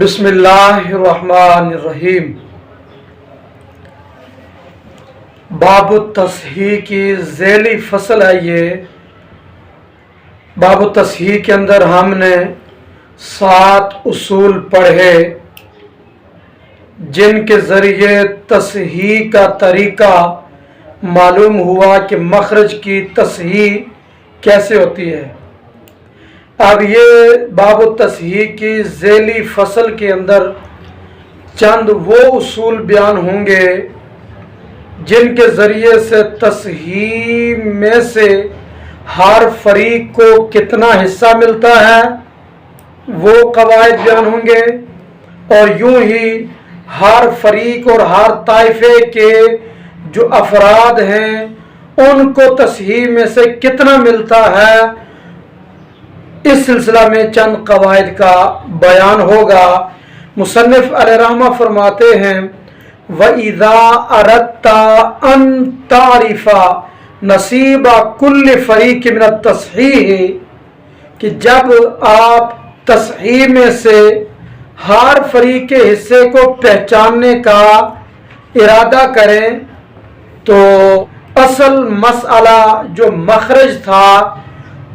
बिस्मिल्लाहिर्रहमानिर्रहीम। बाब तस्हीह की ज़ैली फसल है ये। बाब तस्हीह के अंदर हमने 7 उसूल पढ़े जिनके ज़रिए तस्हीह का तरीका मालूम हुआ कि मखरज की तस्हीह कैसे होती है। अब ये बाब तस्हीह की ज़ैली फसल के अंदर चंद वो उसूल बयान होंगे जिनके ज़रिए से तस्हीह में से हर फरीक को कितना हिस्सा मिलता है वो कवायद बयान होंगे, और यूं ही हर फरीक और हर ताइफे के जो अफराद हैं उनको तस्हीह में से कितना मिलता है, इस सिलसिला में चंद कवायद का बयान होगा। मुसन्निफ अलैहिर्रहमा फरमाते हैं वइज़ा अरद्ता अन तारिफा नसीबा कुल्ल फरीक मिन तस्हीह, कि जब आप तस्हीह में से हर फरीक के हिस्से को पहचानने का इरादा करें तो असल मसला जो मखरज था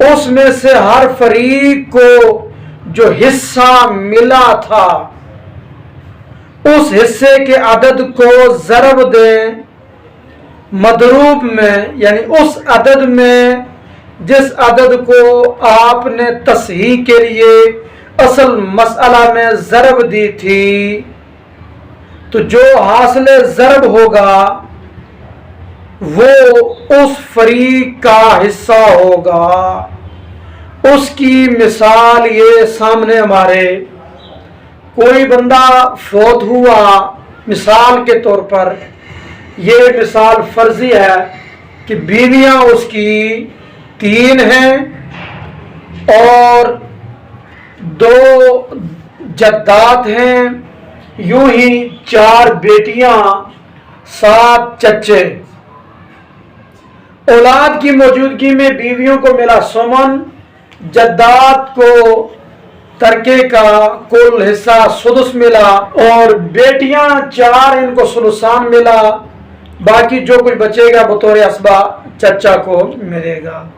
उसमें से हर फरीक को जो हिस्सा मिला था उस हिस्से के अदद को ज़रब दें मदरूब में, यानी उस अदद में जिस अदद को आपने तस्हीह के लिए असल मसला में ज़रब दी थी, तो जो हासिल ज़रब होगा वो उस फरीक का हिस्सा होगा। उसकी मिसाल ये सामने हमारे, कोई बंदा फौत हुआ, मिसाल के तौर पर ये मिसाल फर्जी है कि बीवियां उसकी 3 हैं और 2 जद्दात हैं, यूं ही 4 बेटियां 7 चच्चे। औलाद की मौजूदगी में बीवियों को मिला सुमन, जद्दात को तरके का कुल हिस्सा सुदुस मिला और बेटियां 4 इनको सुलुसान मिला, बाकी जो कुछ बचेगा बतौर असबा चचा को मिलेगा।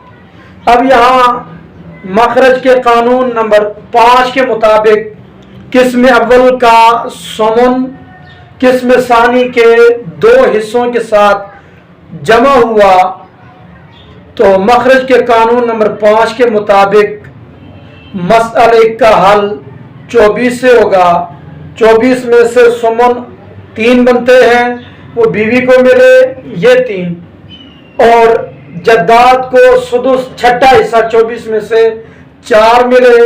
अब यहाँ मखरज के कानून नंबर 5 के मुताबिक किस्म अव्वल का सुमन किस्म सानी के 2 हिस्सों के साथ जमा हुआ, तो मखरज के कानून नंबर 5 के मुताबिक मसले का हल 24 से होगा। 24 में से सुमन 3 बनते हैं, वो बीवी को मिले ये 3, और जद्दात को सुदुस छठा हिस्सा 24 में से 4 मिले,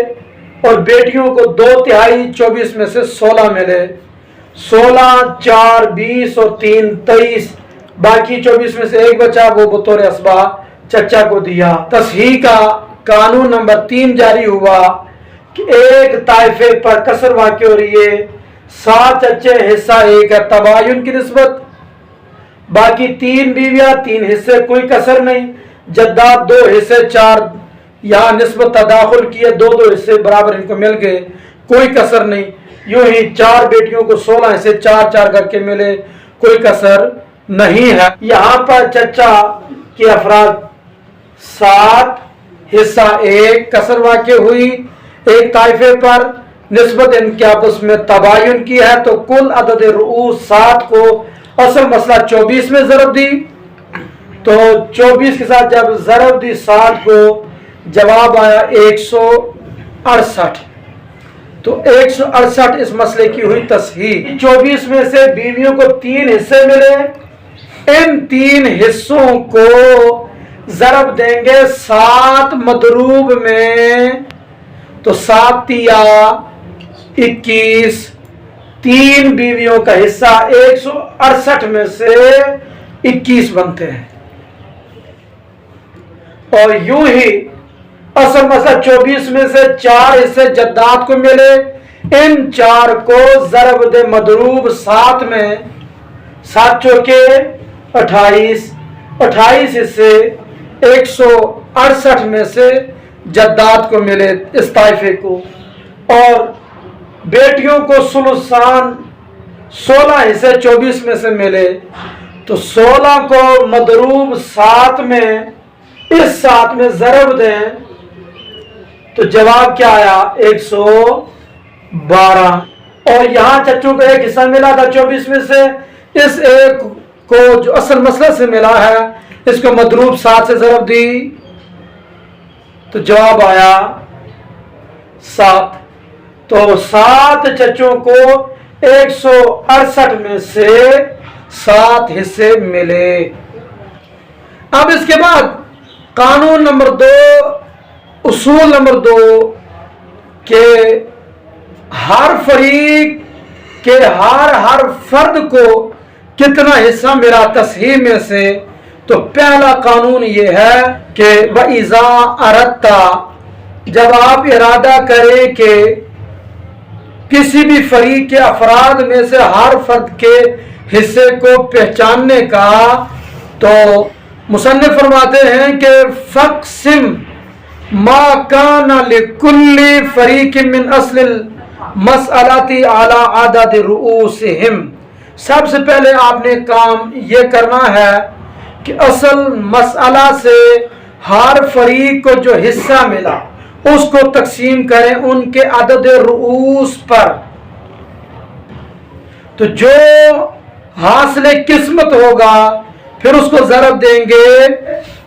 और बेटियों को 2/3 24 में से 16 मिले। 16 4 20 और 3 23, बाकी 24 में से 1 बचा, वो बतौर असबा चचा को दिया। तस्हीह का कानून नंबर 3 जारी हुआ कि एक ताइफे पर कसर वाक़ हो रही है, 7 चच्चे हिस्सा 1 है, तबायुन की निस्बत, बाकी 3 बीवियां 3 हिस्से, कोई कसर नहीं, जद्दात 2 हिस्से 4, यहाँ निस्बत तदाखुल किए 2-2 हिस्से बराबर इनको मिल गए, कोई कसर नहीं। यूं ही 4 बेटियों को 16 हिस्से 4-4 करके मिले, कोई कसर नहीं है। यहाँ पर चचा के अफराद 7 हिस्सा 1 कसर वाक़ हुई एक ताइफे पर, निस्बत इनके आपस में तबायुन की है, तो कुल अदद रूस 7 को असल मसला 24 में ज़रब दी, तो 24 के साथ जब ज़रब दी 7 को, जवाब आया 168। तो 168 इस मसले की हुई तस्हीह। 24 में से बीवियों को 3 हिस्से मिले, इन 3 हिस्सों को ज़रब देंगे 7 मदरूब में, तो 7 तिया 21, 3 बीवियों का हिस्सा 168 में से 21 बनते हैं। और यूं ही असल मसला 24 में से 4 हिस्से जद्दात को मिले, इन 4 को ज़रब दे मदरूब 7 में, 7 चौके 28, 28 हिस्से 168 में से जद्दात को मिले इस ताइफे को, और बेटियों को सुलुसान 16 हिस्से 24 में से मिले, तो 16 को मदरूब 7 में, इस 7 में ज़रब दें तो जवाब क्या आया? 112। और यहाँ चच्चों को एक हिस्सा मिला था 24 में से, इस एक को जो असल मसला से मिला है इसको मदरूब 7 से ज़रब दी तो जवाब आया 7। तो 7 चच्चों को 168 में से 7 हिस्से मिले। अब इसके बाद कानून नंबर 2, उसूल नंबर 2 के हर फरीक के हर फर्द को कितना हिस्सा मिला तसहीह में से। तो पहला कानून ये है कि वइज़ा अरदता, जब आप इरादा करें कि किसी भी फरीक के अफराद में से हर फर्द के हिस्से को पहचानने का, तो मुसन्निफ फरमाते हैं कि फ़क़सिम मा काना लिकुल्ली फरीकिन मिन अस्लिल मसअलती अला आदद रुऊसिहिम। सबसे पहले आपने काम ये करना है कि असल मसअला से हर फरीक को जो हिस्सा मिला उसको तकसीम करें उनके अदद रुऊस पर। तो जो हासिल किस्मत होगा फिर उसको ज़रब देंगे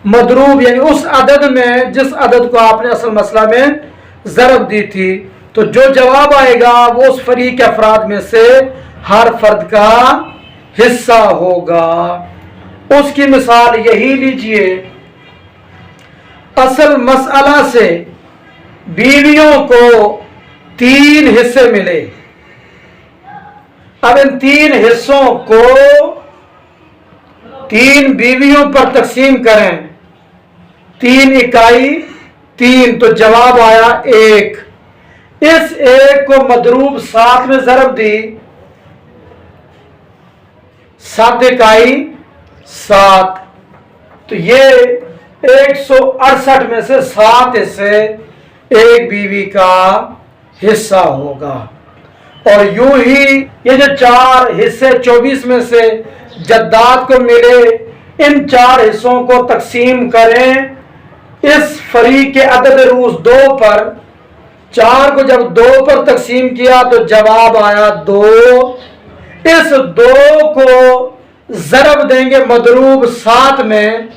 मदरूब, यानी उस अदद में जिस अदद को आपने असल मसला में ज़रब दी थी। तो जो जवाब आएगा वो उस फरीक अफराद में से हर फर्द का हिस्सा होगा। उसकी मिसाल यही लीजिए, असल मसअला से बीवियों को 3 हिस्से मिले। अब इन 3 हिस्सों को 3 बीवियों पर तकसीम करें, 3 इकाई 3, तो जवाब आया 1। इस 1 को मदरूब 7 में ज़रब दी, 7 इकाई 7, तो ये 168 में से 7 हिस्से एक बीवी का हिस्सा होगा। और यूं ही ये जो 4 हिस्से 24 में से जद्दाद को मिले, इन 4 हिस्सों को तकसीम करें इस फरीक के अदद रूस 2 पर। 4 को जब 2 पर तकसीम किया तो जवाब आया 2। इस 2 को ज़रब देंगे मदरूब 7 में,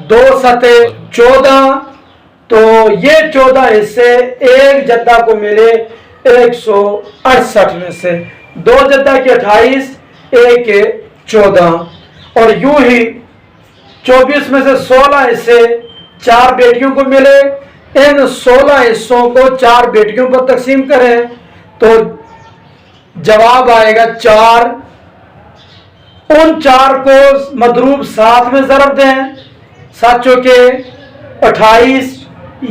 2 सते 14, तो ये 14 हिस्से एक जद्दा को मिले 168 में से। 2 जद्दा के 28, 1 के 14। और यूं ही 24 में से 16 हिस्से 4 बेटियों को मिले, इन 16 हिस्सों को 4 बेटियों पर तकसीम करें तो जवाब आएगा 4। उन 4 को मदरूब 7 में ज़रब दें, 7 चौके 28,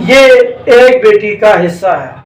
ये एक बेटी का हिस्सा है।